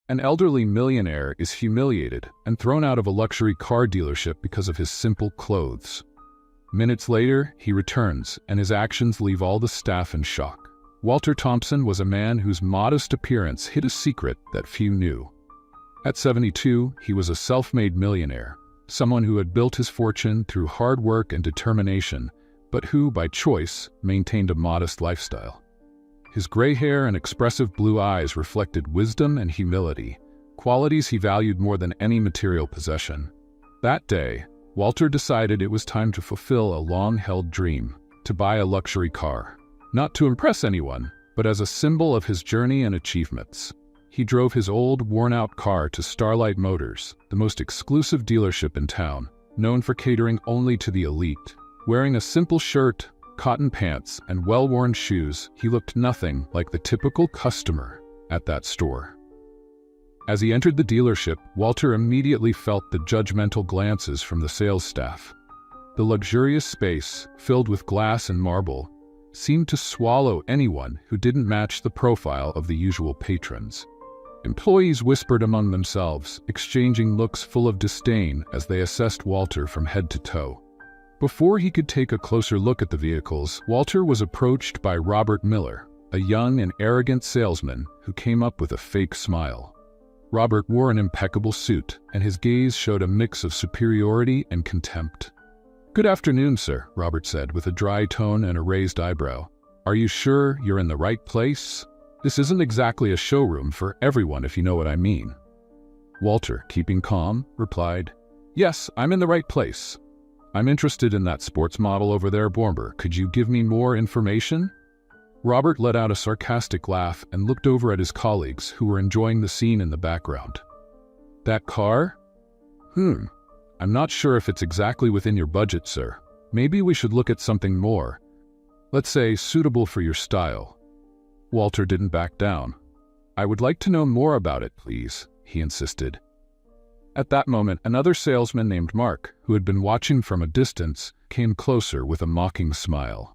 An elderly millionaire is humiliated and thrown out of a luxury car dealership because of his simple clothes. Minutes later, he returns, and his actions leave all the staff in shock. Walter Thompson was a man whose modest appearance hid a secret that few knew. At 72, he was a self-made millionaire, someone who had built his fortune through hard work and determination, but who, by choice, maintained a modest lifestyle. His gray hair and expressive blue eyes reflected wisdom and humility, qualities he valued more than any material possession. That day, Walter decided it was time to fulfill a long-held dream, to buy a luxury car. Not to impress anyone, but as a symbol of his journey and achievements. He drove his old, worn-out car to Starlight Motors, the most exclusive dealership in town, known for catering only to the elite. Wearing a simple shirt, cotton pants, and well-worn shoes, he looked nothing like the typical customer at that store. As he entered the dealership, Walter immediately felt the judgmental glances from the sales staff. The luxurious space, filled with glass and marble, seemed to swallow anyone who didn't match the profile of the usual patrons. Employees whispered among themselves, exchanging looks full of disdain as they assessed Walter from head to toe. Before he could take a closer look at the vehicles, Walter was approached by Robert Miller, a young and arrogant salesman who came up with a fake smile. Robert wore an impeccable suit, and his gaze showed a mix of superiority and contempt. "Good afternoon, sir," Robert said with a dry tone and a raised eyebrow. "Are you sure you're in the right place? This isn't exactly a showroom for everyone, if you know what I mean." Walter, keeping calm, replied, "Yes, I'm in the right place. I'm interested in that sports model over there, Borber. Could you give me more information?" Robert let out a sarcastic laugh and looked over at his colleagues who were enjoying the scene in the background. "That car? I'm not sure if it's exactly within your budget, sir. Maybe we should look at something more, let's say, suitable for your style." Walter didn't back down. "I would like to know more about it, please," he insisted. At that moment, another salesman named Mark, who had been watching from a distance, came closer with a mocking smile.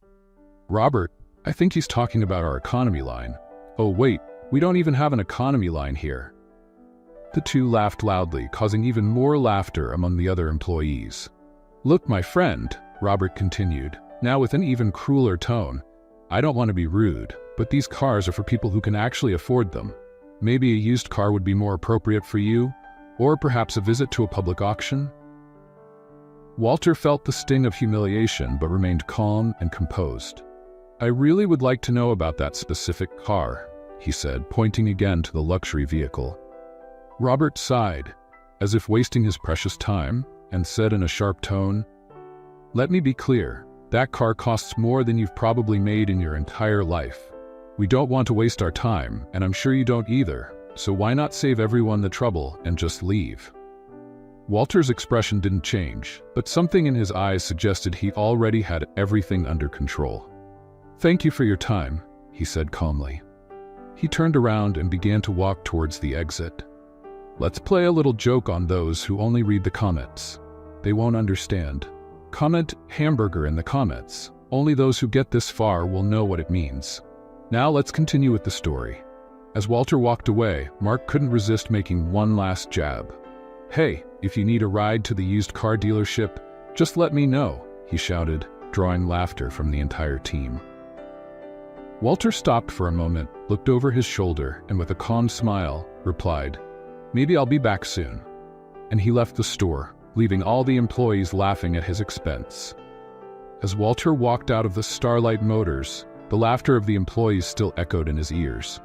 "Robert, I think he's talking about our economy line." "Oh wait, we don't even have an economy line here." The two laughed loudly, causing even more laughter among the other employees. "Look, my friend," Robert continued, now with an even crueler tone, "I don't want to be rude, but these cars are for people who can actually afford them. Maybe a used car would be more appropriate for you, or perhaps a visit to a public auction." Walter felt the sting of humiliation but remained calm and composed. "I really would like to know about that specific car," he said, pointing again to the luxury vehicle. Robert sighed, as if wasting his precious time, and said in a sharp tone, "Let me be clear, that car costs more than you've probably made in your entire life. We don't want to waste our time, and I'm sure you don't either, so why not save everyone the trouble and just leave?" Walter's expression didn't change, but something in his eyes suggested he already had everything under control. "Thank you for your time," he said calmly. He turned around and began to walk towards the exit. "Let's play a little joke on those who only read the comments. They won't understand. Comment hamburger in the comments. Only those who get this far will know what it means." Now let's continue with the story. As Walter walked away, Mark couldn't resist making one last jab. "Hey, if you need a ride to the used car dealership, just let me know," he shouted, drawing laughter from the entire team. Walter stopped for a moment, looked over his shoulder, and with a calm smile, replied, "Maybe I'll be back soon." And he left the store, leaving all the employees laughing at his expense. As Walter walked out of the Starlight Motors, the laughter of the employees still echoed in his ears.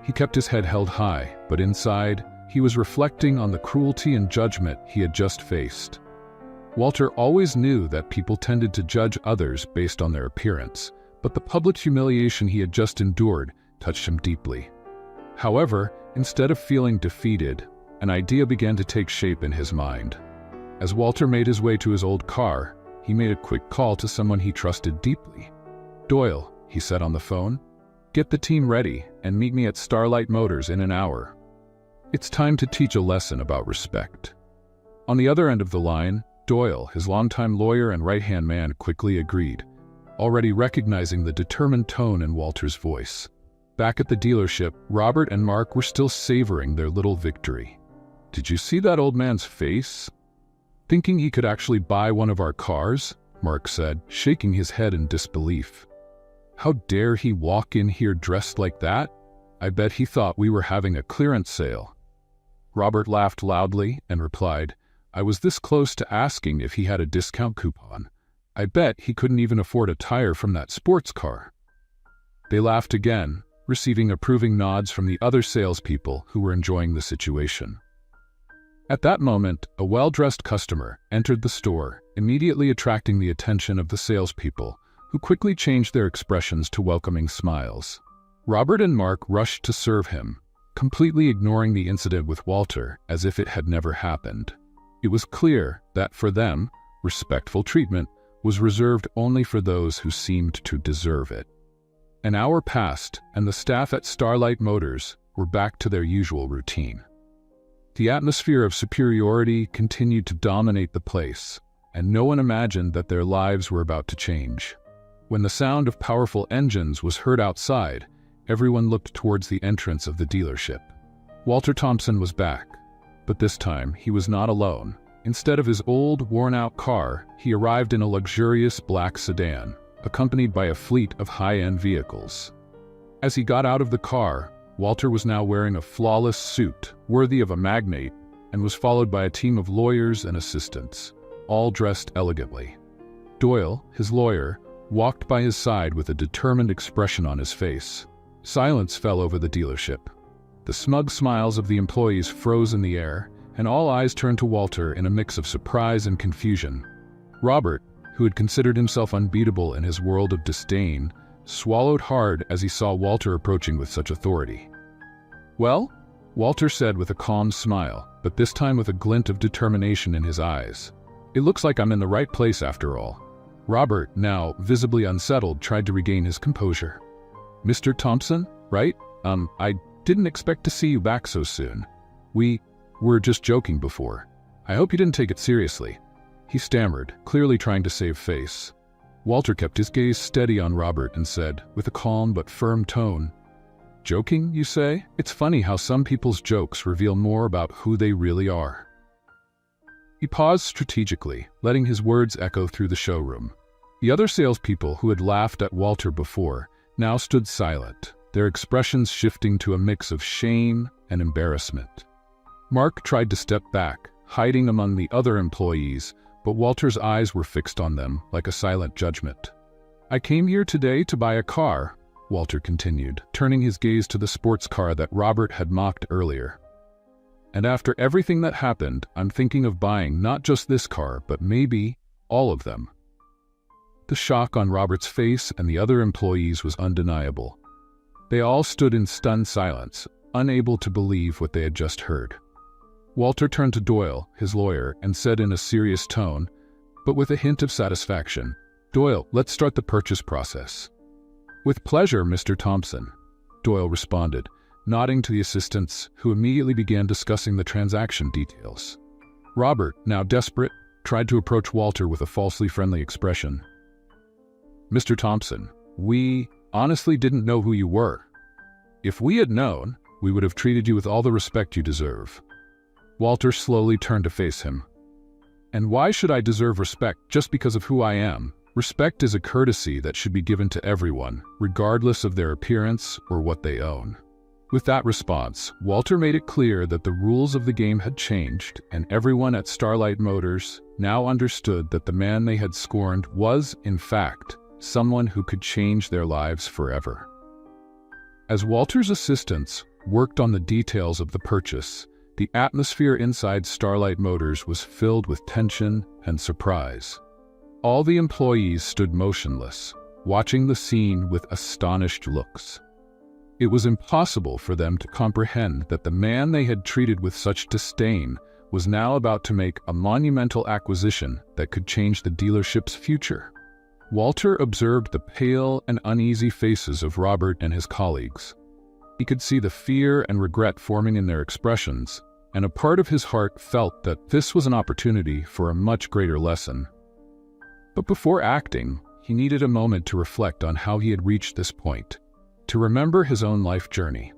He kept his head held high, but inside, he was reflecting on the cruelty and judgment he had just faced. Walter always knew that people tended to judge others based on their appearance, but the public humiliation he had just endured touched him deeply. However, instead of feeling defeated, an idea began to take shape in his mind. As Walter made his way to his old car, he made a quick call to someone he trusted deeply. "Doyle," he said on the phone, "get the team ready and meet me at Starlight Motors in an hour. It's time to teach a lesson about respect." On the other end of the line, Doyle, his longtime lawyer and right-hand man, quickly agreed, already recognizing the determined tone in Walter's voice. Back at the dealership, Robert and Mark were still savoring their little victory. "Did you see that old man's face? Thinking he could actually buy one of our cars?" Mark said, shaking his head in disbelief. "How dare he walk in here dressed like that? I bet he thought we were having a clearance sale." Robert laughed loudly and replied, "I was this close to asking if he had a discount coupon. I bet he couldn't even afford a tire from that sports car." They laughed again, receiving approving nods from the other salespeople who were enjoying the situation. At that moment, a well-dressed customer entered the store, immediately attracting the attention of the salespeople, who quickly changed their expressions to welcoming smiles. Robert and Mark rushed to serve him, completely ignoring the incident with Walter as if it had never happened. It was clear that for them, respectful treatment was reserved only for those who seemed to deserve it. An hour passed, and the staff at Starlight Motors were back to their usual routine. The atmosphere of superiority continued to dominate the place, and no one imagined that their lives were about to change. When the sound of powerful engines was heard outside, everyone looked towards the entrance of the dealership. Walter Thompson was back, but this time he was not alone. Instead of his old, worn-out car, he arrived in a luxurious black sedan, accompanied by a fleet of high-end vehicles. As he got out of the car, Walter was now wearing a flawless suit, worthy of a magnate, and was followed by a team of lawyers and assistants, all dressed elegantly. Doyle, his lawyer, walked by his side with a determined expression on his face. Silence fell over the dealership. The smug smiles of the employees froze in the air, and all eyes turned to Walter in a mix of surprise and confusion. Robert, who had considered himself unbeatable in his world of disdain, swallowed hard as he saw Walter approaching with such authority. "Well?" Walter said with a calm smile, but this time with a glint of determination in his eyes. "It looks like I'm in the right place after all." Robert, now visibly unsettled, tried to regain his composure. "Mr. Thompson, right? I didn't expect to see you back so soon. We were just joking before. I hope you didn't take it seriously." He stammered, clearly trying to save face. Walter kept his gaze steady on Robert and said, with a calm but firm tone, "Joking, you say? It's funny how some people's jokes reveal more about who they really are." He paused strategically, letting his words echo through the showroom. The other salespeople who had laughed at Walter before now stood silent, their expressions shifting to a mix of shame and embarrassment. Mark tried to step back, hiding among the other employees, but Walter's eyes were fixed on them like a silent judgment. "I came here today to buy a car," Walter continued, turning his gaze to the sports car that Robert had mocked earlier. "And after everything that happened, I'm thinking of buying not just this car, but maybe all of them." The shock on Robert's face and the other employees was undeniable. They all stood in stunned silence, unable to believe what they had just heard. Walter turned to Doyle, his lawyer, and said in a serious tone, but with a hint of satisfaction, "Doyle, let's start the purchase process." "With pleasure, Mr. Thompson," Doyle responded, nodding to the assistants, who immediately began discussing the transaction details. Robert, now desperate, tried to approach Walter with a falsely friendly expression. "Mr. Thompson, we honestly didn't know who you were. If we had known, we would have treated you with all the respect you deserve." Walter slowly turned to face him. "And why should I deserve respect just because of who I am? Respect is a courtesy that should be given to everyone, regardless of their appearance or what they own." With that response, Walter made it clear that the rules of the game had changed, and everyone at Starlight Motors now understood that the man they had scorned was, in fact, someone who could change their lives forever. As Walter's assistants worked on the details of the purchase, the atmosphere inside Starlight Motors was filled with tension and surprise. All the employees stood motionless, watching the scene with astonished looks. It was impossible for them to comprehend that the man they had treated with such disdain was now about to make a monumental acquisition that could change the dealership's future. Walter observed the pale and uneasy faces of Robert and his colleagues. He could see the fear and regret forming in their expressions, and a part of his heart felt that this was an opportunity for a much greater lesson. But before acting, he needed a moment to reflect on how he had reached this point, to remember his own life journey.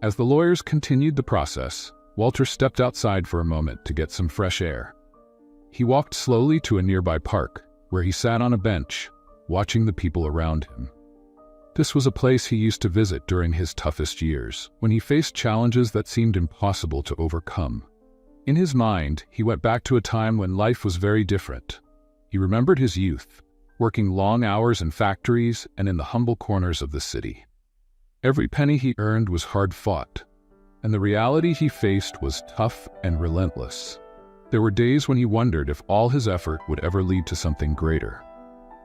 As the lawyers continued the process, Walter stepped outside for a moment to get some fresh air. He walked slowly to a nearby park, where he sat on a bench, watching the people around him. This was a place he used to visit during his toughest years, when he faced challenges that seemed impossible to overcome. In his mind, he went back to a time when life was very different. He remembered his youth, working long hours in factories and in the humble corners of the city. Every penny he earned was hard-fought, and the reality he faced was tough and relentless. There were days when he wondered if all his effort would ever lead to something greater.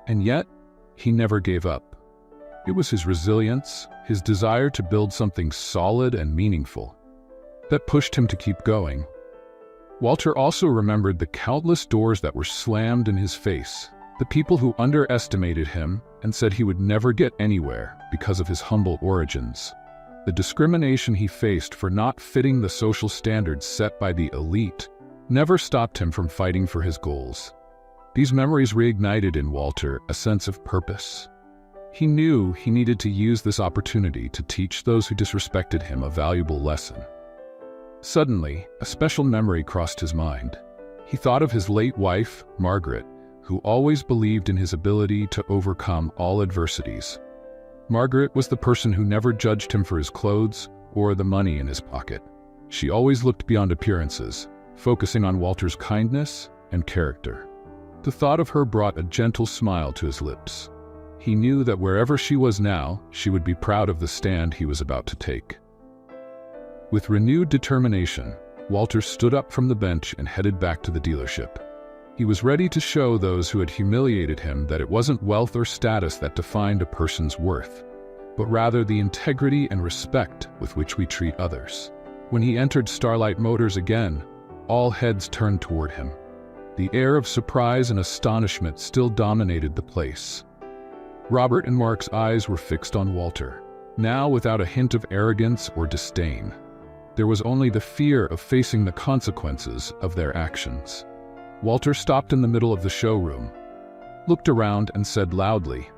And yet, he never gave up. It was his resilience, his desire to build something solid and meaningful, that pushed him to keep going. Walter also remembered the countless doors that were slammed in his face, the people who underestimated him and said he would never get anywhere because of his humble origins. The discrimination he faced for not fitting the social standards set by the elite never stopped him from fighting for his goals. These memories reignited in Walter a sense of purpose. He knew he needed to use this opportunity to teach those who disrespected him a valuable lesson. Suddenly, a special memory crossed his mind. He thought of his late wife, Margaret, who always believed in his ability to overcome all adversities. Margaret was the person who never judged him for his clothes or the money in his pocket. She always looked beyond appearances, focusing on Walter's kindness and character. The thought of her brought a gentle smile to his lips. He knew that wherever she was now, she would be proud of the stand he was about to take. With renewed determination, Walter stood up from the bench and headed back to the dealership. He was ready to show those who had humiliated him that it wasn't wealth or status that defined a person's worth, but rather the integrity and respect with which we treat others. When he entered Starlight Motors again, all heads turned toward him. The air of surprise and astonishment still dominated the place. Robert and Mark's eyes were fixed on Walter, now without a hint of arrogance or disdain. There was only the fear of facing the consequences of their actions. Walter stopped in the middle of the showroom, looked around and said loudly,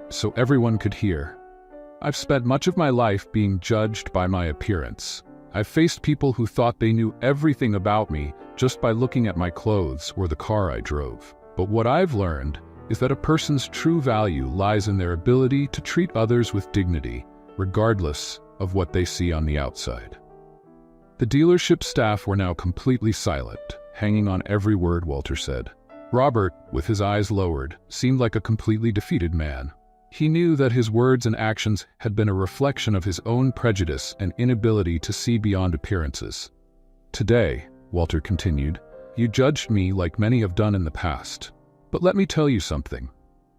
so everyone could hear, "I've spent much of my life being judged by my appearance. I've faced people who thought they knew everything about me just by looking at my clothes or the car I drove. But what I've learned is that a person's true value lies in their ability to treat others with dignity, regardless of what they see on the outside." The dealership staff were now completely silent, hanging on every word Walter said. Robert, with his eyes lowered, seemed like a completely defeated man. He knew that his words and actions had been a reflection of his own prejudice and inability to see beyond appearances. "Today," Walter continued, "you judged me like many have done in the past. But let me tell you something.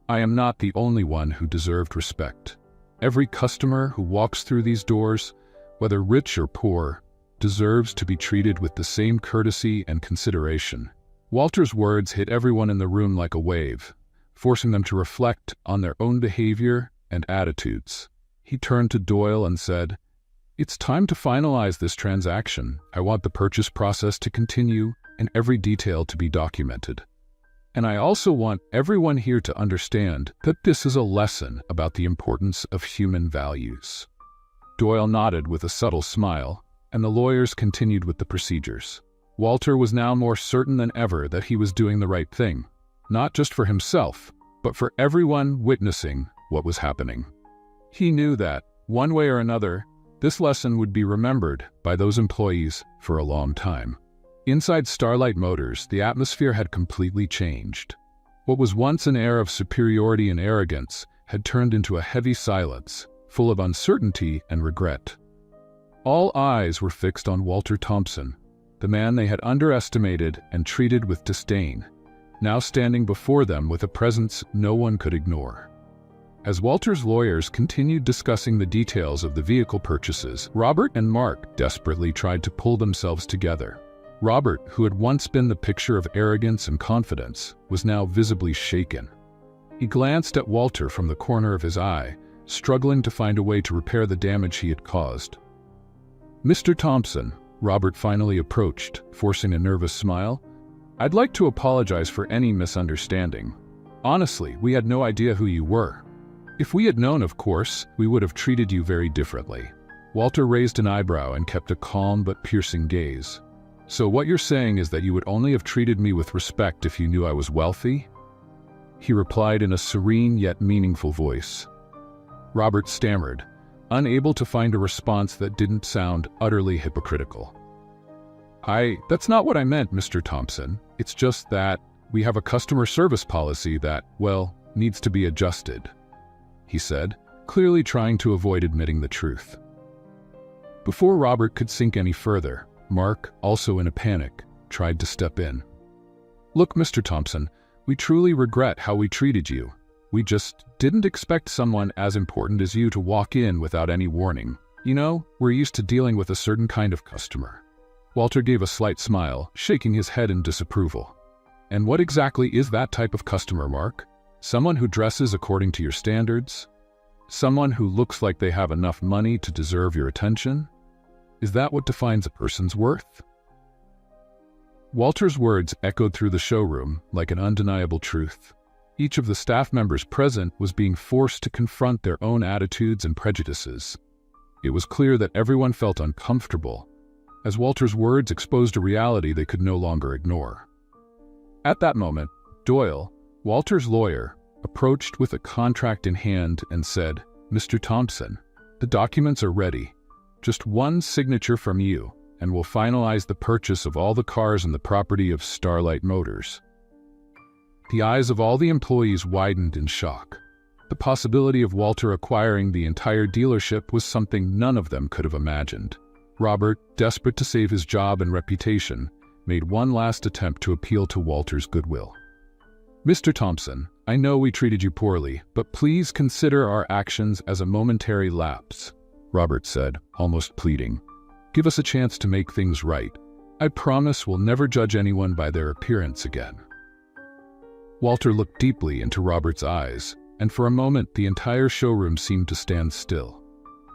I am not the only one who deserved respect. Every customer who walks through these doors, whether rich or poor, deserves to be treated with the same courtesy and consideration." Walter's words hit everyone in the room like a wave, forcing them to reflect on their own behavior and attitudes. He turned to Doyle and said, "It's time to finalize this transaction. I want the purchase process to continue and every detail to be documented. And I also want everyone here to understand that this is a lesson about the importance of human values." Doyle nodded with a subtle smile, and the lawyers continued with the procedures. Walter was now more certain than ever that he was doing the right thing, not just for himself, but for everyone witnessing what was happening. He knew that, one way or another, this lesson would be remembered by those employees for a long time. Inside Starlight Motors, the atmosphere had completely changed. What was once an air of superiority and arrogance had turned into a heavy silence, full of uncertainty and regret. All eyes were fixed on Walter Thompson, the man they had underestimated and treated with disdain, now standing before them with a presence no one could ignore. As Walter's lawyers continued discussing the details of the vehicle purchases, Robert and Mark desperately tried to pull themselves together. Robert, who had once been the picture of arrogance and confidence, was now visibly shaken. He glanced at Walter from the corner of his eye, struggling to find a way to repair the damage he had caused. "Mr. Thompson," Robert finally approached, forcing a nervous smile, "I'd like to apologize for any misunderstanding. Honestly, we had no idea who you were. If we had known, of course, we would have treated you very differently. Walter raised an eyebrow and kept a calm but piercing gaze. So what you're saying is that you would only have treated me with respect if you knew I was wealthy? He replied in a serene yet meaningful voice. Robert stammered, unable to find a response that didn't sound utterly hypocritical. That's not what I meant, Mr. Thompson. It's just that we have a customer service policy that, well, needs to be adjusted, he said, clearly trying to avoid admitting the truth. Before Robert could sink any further, Mark, also in a panic, tried to step in. Look, Mr. Thompson, we truly regret how we treated you. We just didn't expect someone as important as you to walk in without any warning. You know, we're used to dealing with a certain kind of customer. Walter gave a slight smile, shaking his head in disapproval. And what exactly is that type of customer, Mark? Someone who dresses according to your standards? Someone who looks like they have enough money to deserve your attention? Is that what defines a person's worth? Walter's words echoed through the showroom like an undeniable truth. Each of the staff members present was being forced to confront their own attitudes and prejudices. It was clear that everyone felt uncomfortable, as Walter's words exposed a reality they could no longer ignore. At that moment, Doyle, Walter's lawyer, approached with a contract in hand and said, "Mr. Thompson, the documents are ready. Just one signature from you, and we'll finalize the purchase of all the cars and the property of Starlight Motors." The eyes of all the employees widened in shock. The possibility of Walter acquiring the entire dealership was something none of them could have imagined. Robert, desperate to save his job and reputation, made one last attempt to appeal to Walter's goodwill. "Mr. Thompson, I know we treated you poorly, but please consider our actions as a momentary lapse," Robert said, almost pleading. "Give us a chance to make things right. I promise we'll never judge anyone by their appearance again." Walter looked deeply into Robert's eyes, and for a moment the entire showroom seemed to stand still.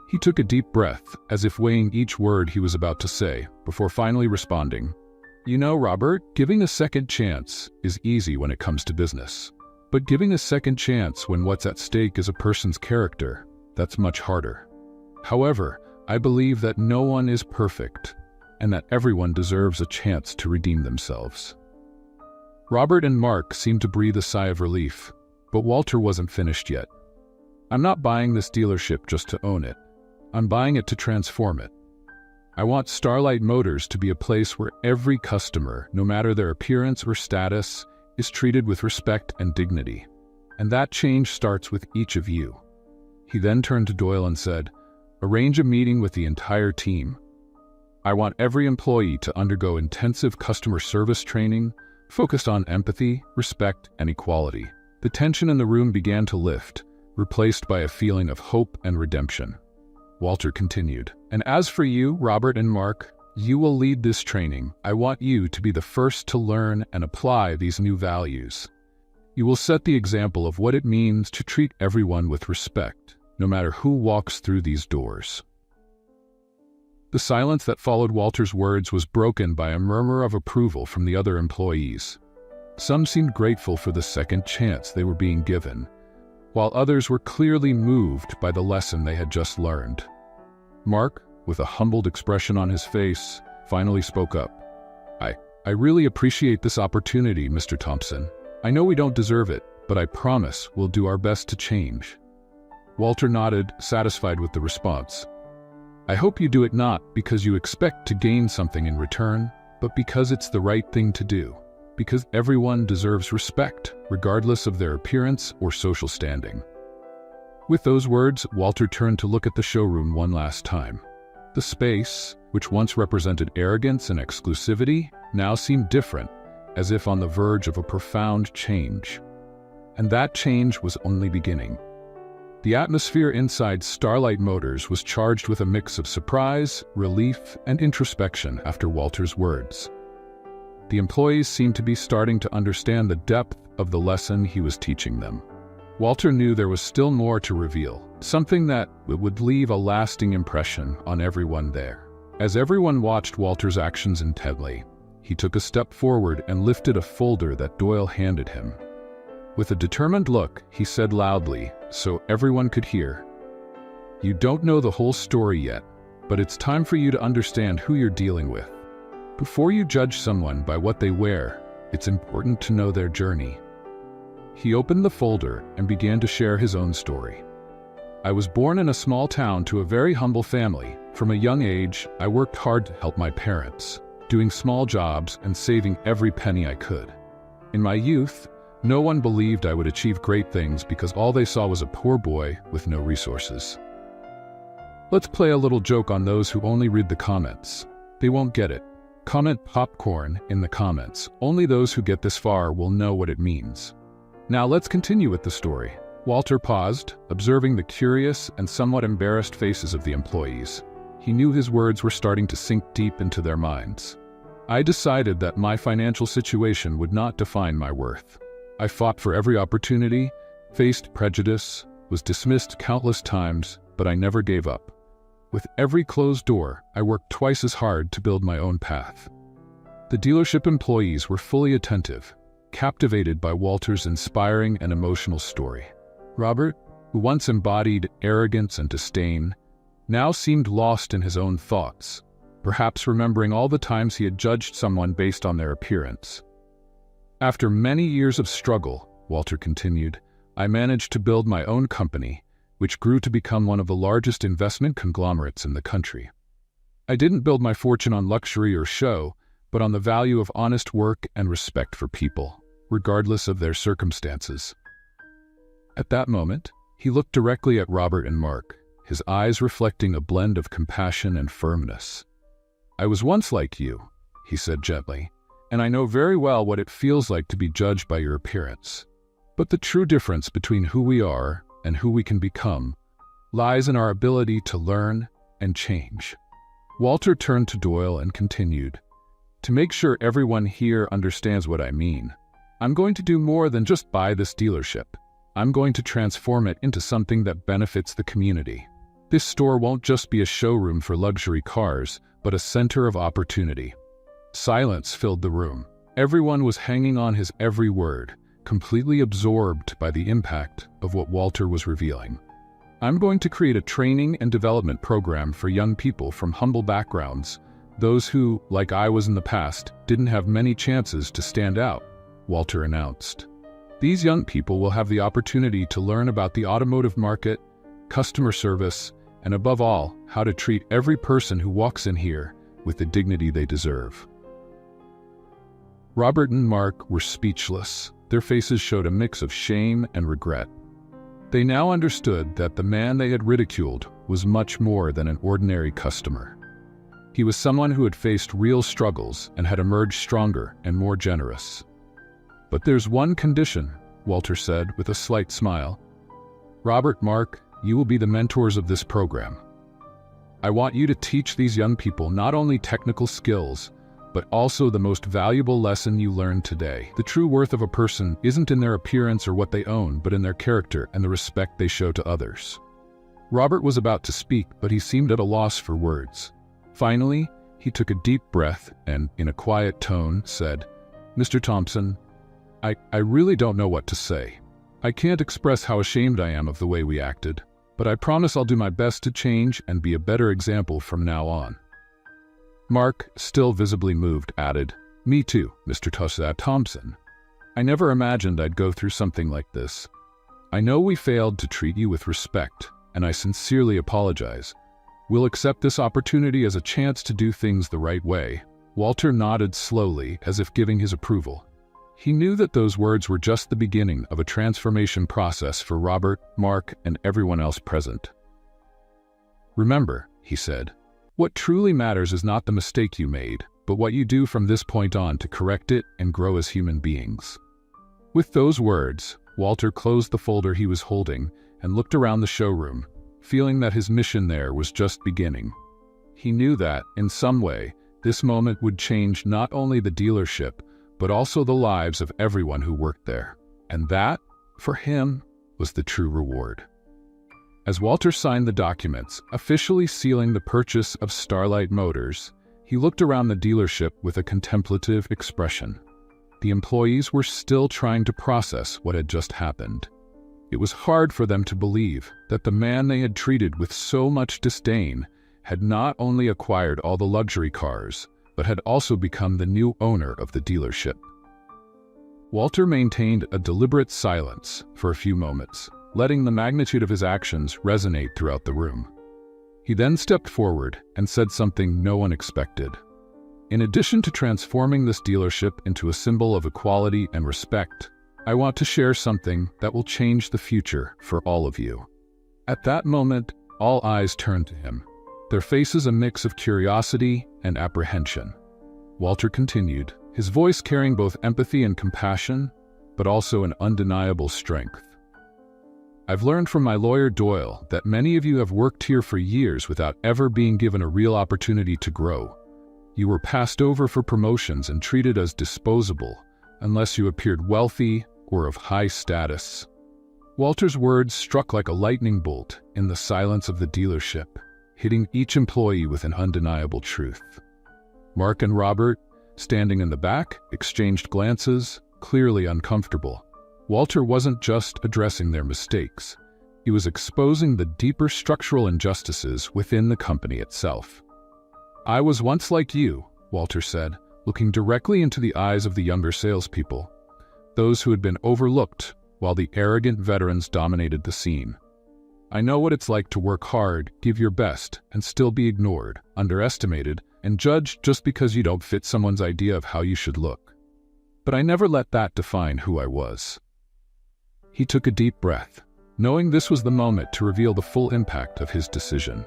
He took a deep breath, as if weighing each word he was about to say, before finally responding, "You know, Robert, giving a second chance is easy when it comes to business. But giving a second chance when what's at stake is a person's character, that's much harder. However, I believe that no one is perfect, and that everyone deserves a chance to redeem themselves." Robert and Mark seemed to breathe a sigh of relief, but Walter wasn't finished yet. "I'm not buying this dealership just to own it. I'm buying it to transform it. I want Starlight Motors to be a place where every customer, no matter their appearance or status, is treated with respect and dignity. And that change starts with each of you." He then turned to Doyle and said, "Arrange a meeting with the entire team. I want every employee to undergo intensive customer service training, focused on empathy, respect, and equality." The tension in the room began to lift, replaced by a feeling of hope and redemption. Walter continued, "And as for you, Robert and Mark, you will lead this training. I want you to be the first to learn and apply these new values. You will set the example of what it means to treat everyone with respect, no matter who walks through these doors." The silence that followed Walter's words was broken by a murmur of approval from the other employees. Some seemed grateful for the second chance they were being given, while others were clearly moved by the lesson they had just learned. Mark, with a humbled expression on his face, finally spoke up. I really appreciate this opportunity, Mr. Thompson. I know we don't deserve it, but I promise we'll do our best to change." Walter nodded, satisfied with the response. "I hope you do it not because you expect to gain something in return, but because it's the right thing to do. Because everyone deserves respect, regardless of their appearance or social standing." With those words, Walter turned to look at the showroom one last time. The space, which once represented arrogance and exclusivity, now seemed different, as if on the verge of a profound change. And that change was only beginning. The atmosphere inside Starlight Motors was charged with a mix of surprise, relief, and introspection after Walter's words. The employees seemed to be starting to understand the depth of the lesson he was teaching them. Walter knew there was still more to reveal, something that would leave a lasting impression on everyone there. As everyone watched Walter's actions intently, he took a step forward and lifted a folder that Doyle handed him. With a determined look, he said loudly, so everyone could hear, "You don't know the whole story yet, but it's time for you to understand who you're dealing with. Before you judge someone by what they wear, it's important to know their journey." He opened the folder and began to share his own story. "I was born in a small town to a very humble family. From a young age, I worked hard to help my parents, doing small jobs and saving every penny I could. In my youth, no one believed I would achieve great things because all they saw was a poor boy with no resources." Let's play a little joke on those who only read the comments. They won't get it. Comment popcorn in the comments. Only those who get this far will know what it means. Now let's continue with the story. Walter paused, observing the curious and somewhat embarrassed faces of the employees. He knew his words were starting to sink deep into their minds. "I decided that my financial situation would not define my worth. I fought for every opportunity, faced prejudice, was dismissed countless times, but I never gave up. With every closed door, I worked twice as hard to build my own path." The dealership employees were fully attentive, captivated by Walter's inspiring and emotional story. Robert, who once embodied arrogance and disdain, now seemed lost in his own thoughts, perhaps remembering all the times he had judged someone based on their appearance. "After many years of struggle," Walter continued, "I managed to build my own company, which grew to become one of the largest investment conglomerates in the country. I didn't build my fortune on luxury or show, but on the value of honest work and respect for people, regardless of their circumstances." At that moment, he looked directly at Robert and Mark, his eyes reflecting a blend of compassion and firmness. "I was once like you," he said gently, "and I know very well what it feels like to be judged by your appearance. But the true difference between who we are and who we can become lies in our ability to learn and change." Walter turned to Doyle and continued, "To make sure everyone here understands what I mean, I'm going to do more than just buy this dealership. I'm going to transform it into something that benefits the community. This store won't just be a showroom for luxury cars, but a center of opportunity." Silence filled the room. Everyone was hanging on his every word, completely absorbed by the impact of what Walter was revealing. "I'm going to create a training and development program for young people from humble backgrounds, those who, like I was in the past, didn't have many chances to stand out," Walter announced. "These young people will have the opportunity to learn about the automotive market, customer service, and above all, how to treat every person who walks in here with the dignity they deserve." Robert and Mark were speechless. Their faces showed a mix of shame and regret. They now understood that the man they had ridiculed was much more than an ordinary customer. He was someone who had faced real struggles and had emerged stronger and more generous. "But there's one condition," Walter said with a slight smile. "Robert, Mark, you will be the mentors of this program. I want you to teach these young people not only technical skills, but also the most valuable lesson you learned today. The true worth of a person isn't in their appearance or what they own, but in their character and the respect they show to others." Robert was about to speak, but he seemed at a loss for words. Finally, he took a deep breath and, in a quiet tone, said, "Mr. Thompson, I really don't know what to say. I can't express how ashamed I am of the way we acted, but I promise I'll do my best to change and be a better example from now on." Mark, still visibly moved, added, "Me too, Mr. Thompson. I never imagined I'd go through something like this. I know we failed to treat you with respect, and I sincerely apologize. We'll accept this opportunity as a chance to do things the right way." Walter nodded slowly, as if giving his approval. He knew that those words were just the beginning of a transformation process for Robert, Mark, and everyone else present. "Remember," he said, "what truly matters is not the mistake you made, but what you do from this point on to correct it and grow as human beings." With those words, Walter closed the folder he was holding and looked around the showroom, feeling that his mission there was just beginning. He knew that, in some way, this moment would change not only the dealership, but also the lives of everyone who worked there. And that, for him, was the true reward. As Walter signed the documents, officially sealing the purchase of Starlight Motors, he looked around the dealership with a contemplative expression. the employees were still trying to process what had just happened. It was hard for them to believe that the man they had treated with so much disdain had not only acquired all the luxury cars, but had also become the new owner of the dealership. Walter maintained a deliberate silence for a few moments, letting the magnitude of his actions resonate throughout the room. He then stepped forward and said something no one expected. In addition to transforming this dealership into a symbol of equality and respect, I want to share something that will change the future for all of you. At that moment, all eyes turned to him, their faces a mix of curiosity and apprehension. Walter continued, his voice carrying both empathy and compassion, but also an undeniable strength. I've learned from my lawyer Doyle that many of you have worked here for years without ever being given a real opportunity to grow. You were passed over for promotions and treated as disposable, unless you appeared wealthy or of high status. Walter's words struck like a lightning bolt in the silence of the dealership, hitting each employee with an undeniable truth. Mark and Robert, standing in the back, exchanged glances, clearly uncomfortable. Walter wasn't just addressing their mistakes. He was exposing the deeper structural injustices within the company itself. I was once like you, Walter said, looking directly into the eyes of the younger salespeople, those who had been overlooked while the arrogant veterans dominated the scene. I know what it's like to work hard, give your best, and still be ignored, underestimated, and judged just because you don't fit someone's idea of how you should look. But I never let that define who I was. He took a deep breath, knowing this was the moment to reveal the full impact of his decision.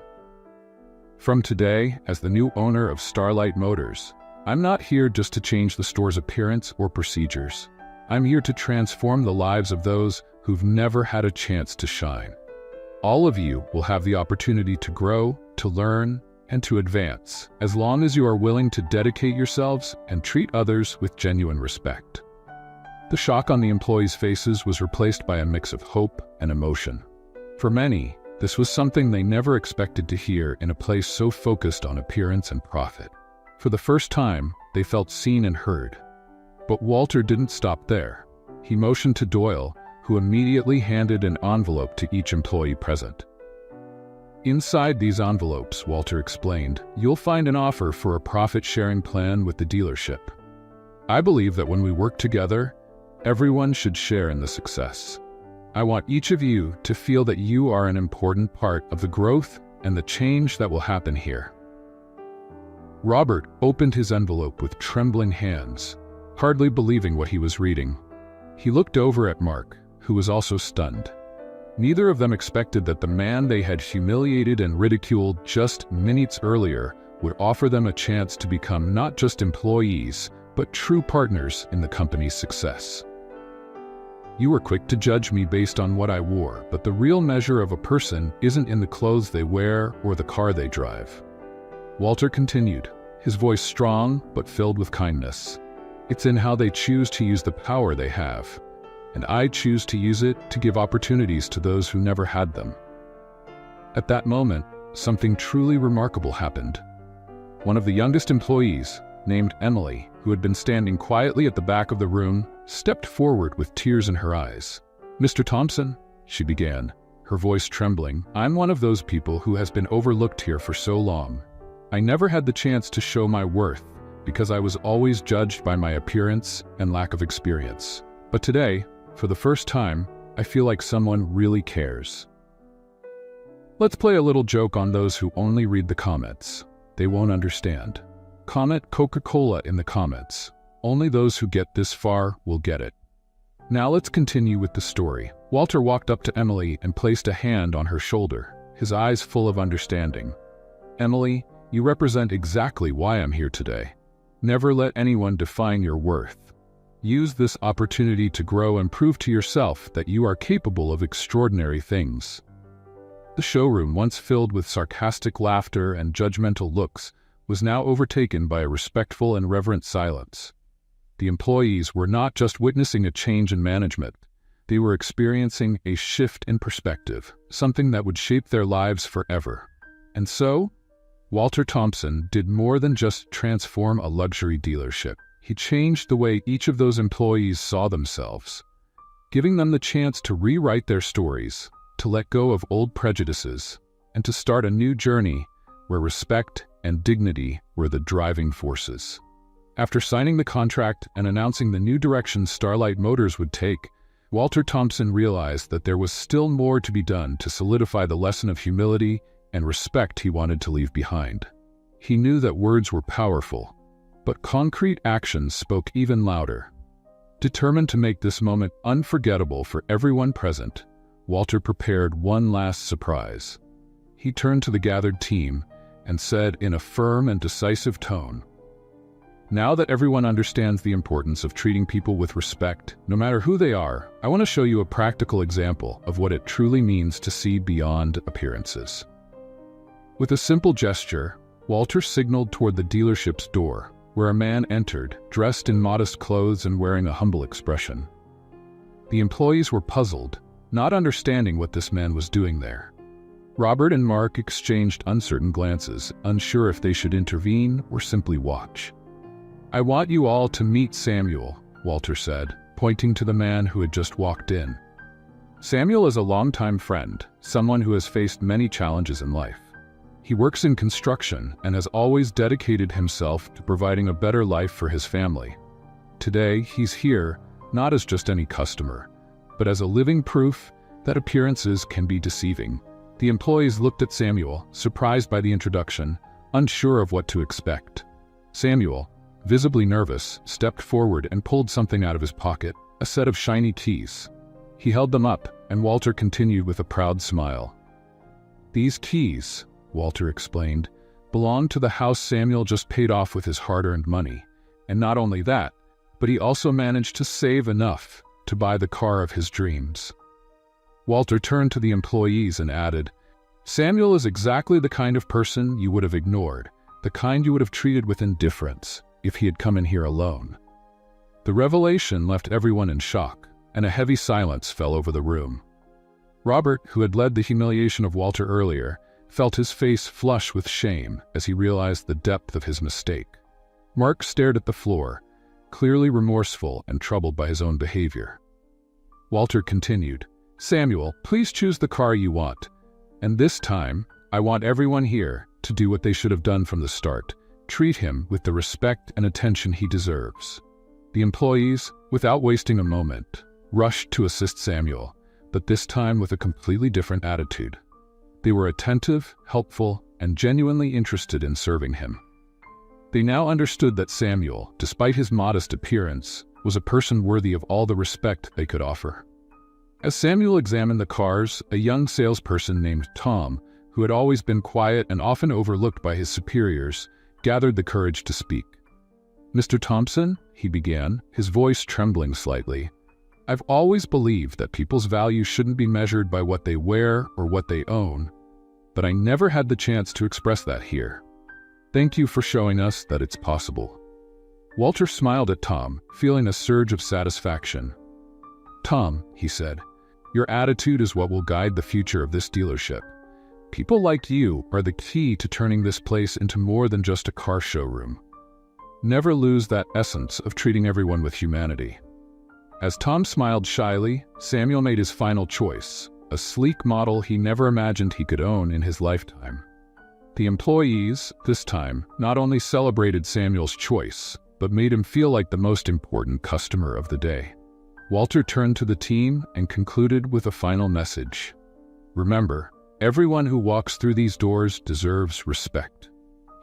From today, as the new owner of Starlight Motors, I'm not here just to change the store's appearance or procedures. I'm here to transform the lives of those who've never had a chance to shine. All of you will have the opportunity to grow, to learn, and to advance, as long as you are willing to dedicate yourselves and treat others with genuine respect. The shock on the employees' faces was replaced by a mix of hope and emotion. For many, this was something they never expected to hear in a place so focused on appearance and profit. For the first time, they felt seen and heard. But Walter didn't stop there. He motioned to Doyle, who immediately handed an envelope to each employee present. Inside these envelopes, Walter explained, you'll find an offer for a profit-sharing plan with the dealership. I believe that when we work together, everyone should share in the success. I want each of you to feel that you are an important part of the growth and the change that will happen here. Robert opened his envelope with trembling hands, hardly believing what he was reading. He looked over at Mark, who was also stunned. Neither of them expected that the man they had humiliated and ridiculed just minutes earlier would offer them a chance to become not just employees, but true partners in the company's success. You were quick to judge me based on what I wore, but the real measure of a person isn't in the clothes they wear or the car they drive. Walter continued, his voice strong but filled with kindness. It's in how they choose to use the power they have, and I choose to use it to give opportunities to those who never had them. At that moment, something truly remarkable happened. One of the youngest employees, named Emily, who had been standing quietly at the back of the room, stepped forward with tears in her eyes. Mr. Thompson, she began, her voice trembling, I'm one of those people who has been overlooked here for so long. I never had the chance to show my worth because I was always judged by my appearance and lack of experience. But today, for the first time, I feel like someone really cares. Let's play a little joke on those who only read the comments. They won't understand. Comment Coca-Cola in the comments. Only those who get this far will get it. Now let's continue with the story. Walter walked up to Emily and placed a hand on her shoulder, his eyes full of understanding. Emily, you represent exactly why I'm here today. Never let anyone define your worth. Use this opportunity to grow and prove to yourself that you are capable of extraordinary things. The showroom, once filled with sarcastic laughter and judgmental looks, was now overtaken by a respectful and reverent silence. The employees were not just witnessing a change in management, they were experiencing a shift in perspective, something that would shape their lives forever. And so, Walter Thompson did more than just transform a luxury dealership. he changed the way each of those employees saw themselves, giving them the chance to rewrite their stories, to let go of old prejudices, and to start a new journey where respect and dignity were the driving forces. After signing the contract and announcing the new direction Starlight Motors would take, Walter Thompson realized that there was still more to be done to solidify the lesson of humility and respect he wanted to leave behind. He knew that words were powerful, but concrete actions spoke even louder. Determined to make this moment unforgettable for everyone present, Walter prepared one last surprise. He turned to the gathered team and said in a firm and decisive tone, "Now that everyone understands the importance of treating people with respect, no matter who they are, I want to show you a practical example of what it truly means to see beyond appearances." With a simple gesture, Walter signaled toward the dealership's door, where a man entered, dressed in modest clothes and wearing a humble expression. The employees were puzzled, not understanding what this man was doing there. Robert and Mark exchanged uncertain glances, unsure if they should intervene or simply watch. "I want you all to meet Samuel," Walter said, pointing to the man who had just walked in. Samuel is a longtime friend, someone who has faced many challenges in life. He works in construction and has always dedicated himself to providing a better life for his family. Today, he's here not as just any customer, but as a living proof that appearances can be deceiving. The employees looked at Samuel, surprised by the introduction, unsure of what to expect. Samuel, visibly nervous, stepped forward and pulled something out of his pocket, a set of shiny keys. He held them up, and Walter continued with a proud smile. "These keys," Walter explained, "belonged to the house Samuel just paid off with his hard-earned money. And not only that, but he also managed to save enough to buy the car of his dreams." Walter turned to the employees and added, "Samuel is exactly the kind of person you would have ignored, the kind you would have treated with indifference if he had come in here alone." The revelation left everyone in shock, and a heavy silence fell over the room. Robert, who had led the humiliation of Walter earlier, felt his face flush with shame as he realized the depth of his mistake. Mark stared at the floor, clearly remorseful and troubled by his own behavior. Walter continued, "Samuel, please choose the car you want. And this time, I want everyone here to do what they should have done from the start. Treat him with the respect and attention he deserves." The employees, without wasting a moment, rushed to assist Samuel, but this time with a completely different attitude. They were attentive, helpful, and genuinely interested in serving him. They now understood that Samuel, despite his modest appearance, was a person worthy of all the respect they could offer. As Samuel examined the cars, a young salesperson named Tom, who had always been quiet and often overlooked by his superiors, gathered the courage to speak. "Mr. Thompson," he began, his voice trembling slightly, "I've always believed that people's value shouldn't be measured by what they wear or what they own, but I never had the chance to express that here. Thank you for showing us that it's possible." Walter smiled at Tom, feeling a surge of satisfaction. "Tom," he said, "your attitude is what will guide the future of this dealership. People like you are the key to turning this place into more than just a car showroom. Never lose that essence of treating everyone with humanity." As Tom smiled shyly, Samuel made his final choice, a sleek model he never imagined he could own in his lifetime. The employees, this time, not only celebrated Samuel's choice, but made him feel like the most important customer of the day. Walter turned to the team and concluded with a final message. "Remember, everyone who walks through these doors deserves respect.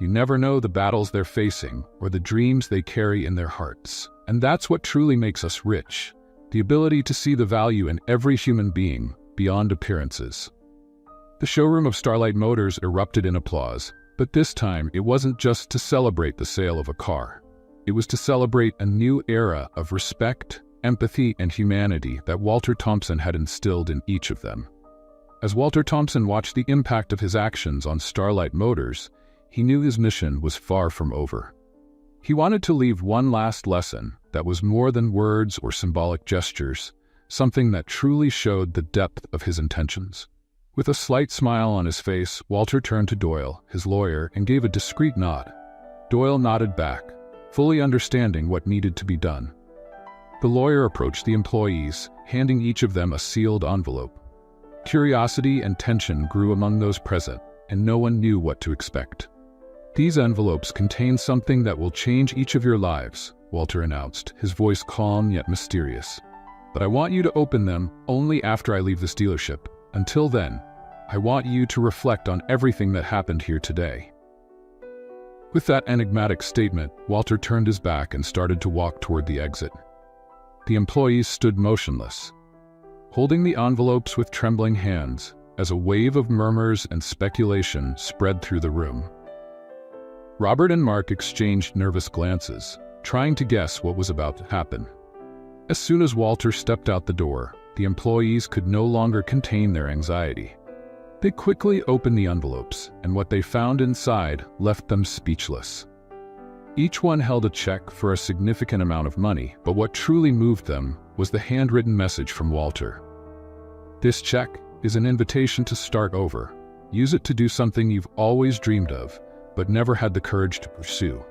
You never know the battles they're facing or the dreams they carry in their hearts. And that's what truly makes us rich, the ability to see the value in every human being beyond appearances." The showroom of Starlight Motors erupted in applause, but this time it wasn't just to celebrate the sale of a car. It was to celebrate a new era of respect, empathy, and humanity that Walter Thompson had instilled in each of them. As Walter Thompson watched the impact of his actions on Starlight Motors, he knew his mission was far from over. He wanted to leave one last lesson that was more than words or symbolic gestures, something that truly showed the depth of his intentions. With a slight smile on his face, Walter turned to Doyle, his lawyer, and gave a discreet nod. Doyle nodded back, fully understanding what needed to be done. The lawyer approached the employees, handing each of them a sealed envelope. Curiosity and tension grew among those present, and no one knew what to expect. "These envelopes contain something that will change each of your lives," Walter announced, his voice calm yet mysterious. "But I want you to open them only after I leave this dealership. Until then, I want you to reflect on everything that happened here today." With that enigmatic statement, Walter turned his back and started to walk toward the exit. The employees stood motionless, holding the envelopes with trembling hands, as a wave of murmurs and speculation spread through the room. Robert and Mark exchanged nervous glances, trying to guess what was about to happen. As soon as Walter stepped out the door, the employees could no longer contain their anxiety. They quickly opened the envelopes, and what they found inside left them speechless. Each one held a check for a significant amount of money, but what truly moved them was the handwritten message from Walter. "This check is an invitation to start over. Use it to do something you've always dreamed of, but never had the courage to pursue.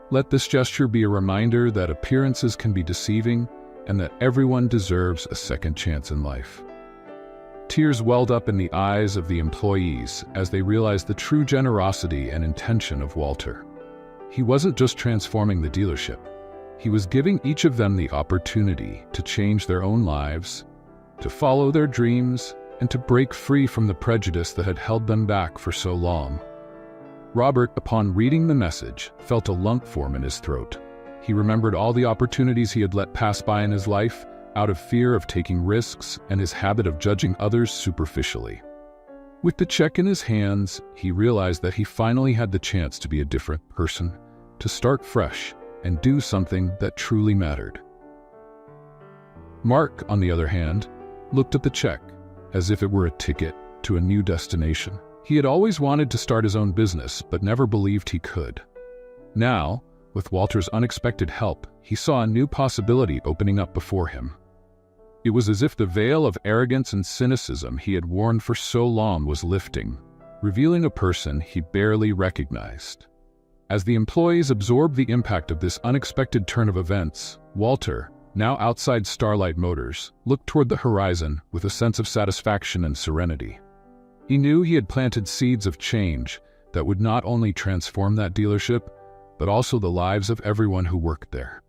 Let this gesture be a reminder that appearances can be deceiving and that everyone deserves a second chance in life." Tears welled up in the eyes of the employees as they realized the true generosity and intention of Walter. He wasn't just transforming the dealership. He was giving each of them the opportunity to change their own lives, to follow their dreams, and to break free from the prejudice that had held them back for so long. Robert, upon reading the message, felt a lump form in his throat. He remembered all the opportunities he had let pass by in his life, out of fear of taking risks and his habit of judging others superficially. With the check in his hands, he realized that he finally had the chance to be a different person, to start fresh and do something that truly mattered. Mark, on the other hand, looked at the check as if it were a ticket to a new destination. He had always wanted to start his own business, but never believed he could. Now, with Walter's unexpected help, he saw a new possibility opening up before him. It was as if the veil of arrogance and cynicism he had worn for so long was lifting, revealing a person he barely recognized. As the employees absorbed the impact of this unexpected turn of events, Walter, now outside Starlight Motors, looked toward the horizon with a sense of satisfaction and serenity. He knew he had planted seeds of change that would not only transform that dealership, but also the lives of everyone who worked there.